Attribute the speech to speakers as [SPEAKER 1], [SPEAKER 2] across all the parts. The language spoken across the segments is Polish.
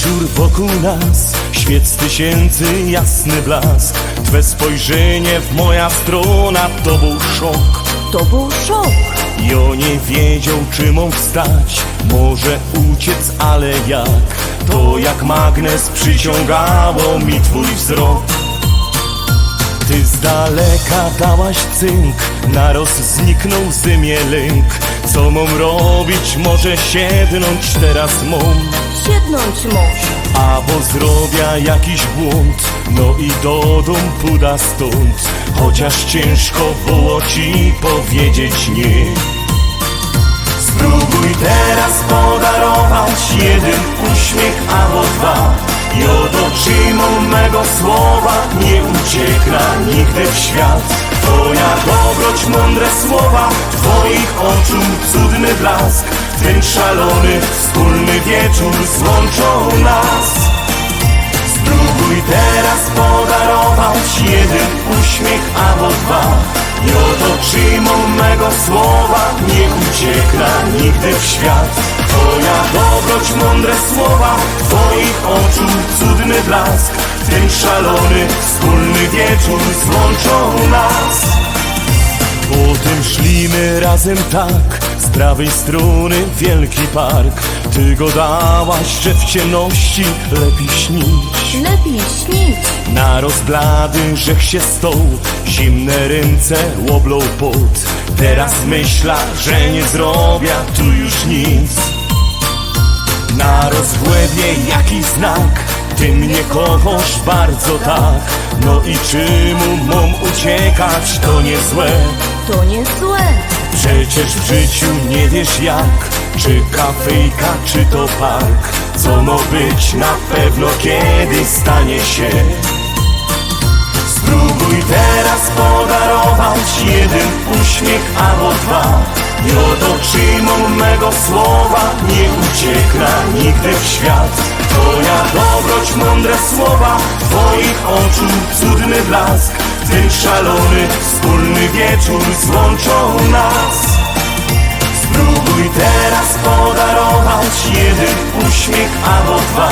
[SPEAKER 1] Wieczór wokół nas, świec tysięcy, jasny blask. Twe spojrzenie w moja strona, to był szok.
[SPEAKER 2] To był szok.
[SPEAKER 1] Jo nie wiedział, czy mógł wstać, może uciec, ale jak? To jak magnes przyciągało mi twój wzrok. Ty z daleka dałaś cynk, naroz zniknął z mnie lęk. Co mam robić, może siednąć teraz mą.
[SPEAKER 2] Siednąć może.
[SPEAKER 1] A bo zrobię jakiś błąd, no i do dom puda stąd. Chociaż ciężko było ci powiedzieć nie. Spróbuj teraz podarować jeden uśmiech albo dwa. I od oczymu mego słowa nie uciekła nigdy w świat. Twoja dobroć, mądre słowa, twoich oczu cudny blask. Ten szalony, wspólny wieczór złączą nas. Spróbuj teraz podarować jeden uśmiech albo dwa. I od oczymu mego słowa nie uciekła nigdy w świat. Twoja dobroć, mądre słowa, twoich oczu cudny blask. Ten szalony, wspólny wieczór złączą nas. Potem szlimy razem tak, z prawej strony wielki park. Ty go dałaś, że w ciemności lepiej śnić.
[SPEAKER 2] Lepiej śnić.
[SPEAKER 1] Naroz blady, rzech się stoł, zimne ręce łoblą pot. Teraz myśla, że nie zrobię tu już nic. Naroz w łebie jakiś znak, ty mnie kochasz bardzo tak. No i czemu mam uciekać, to nie złe.
[SPEAKER 2] To nie złe.
[SPEAKER 1] Przecież w życiu nie wiesz jak, czy kafejka, czy to park. Co ma być, na pewno kiedyś stanie się. Spróbuj teraz podarować jeden uśmiech albo dwa. I od oczymu mego słowa nie uciekła nigdy w świat. Twoja dobroć, mądre słowa, twoich oczu cudny blask. Ten szalony, wspólny wieczór złączą nas. Spróbuj teraz podarować jeden uśmiech albo dwa.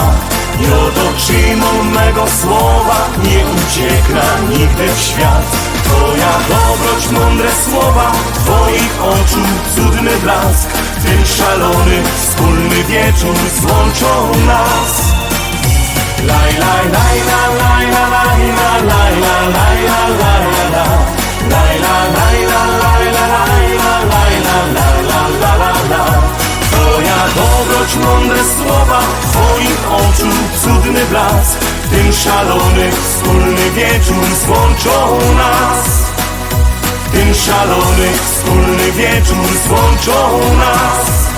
[SPEAKER 1] I od oczymu mego słowa nie uciekła nigdy w świat. Twoja dobroć, mądre słowa, twoich oczu cudny blask. Ten szalony, wspólny wieczór złączą nas. Laj, laj, laj, laj, laj, laj, laj, laj, laj, laj, laj, laj. Laj, laj, laj, laj, laj, laj, laj, laj, laj, laj, laj. Twoja dobroć, mądre słowa, twoich oczu cudny blask. Ten szalony, wspólny wieczór złączą nas. Ten szalony, wspólny wieczór złączą nas.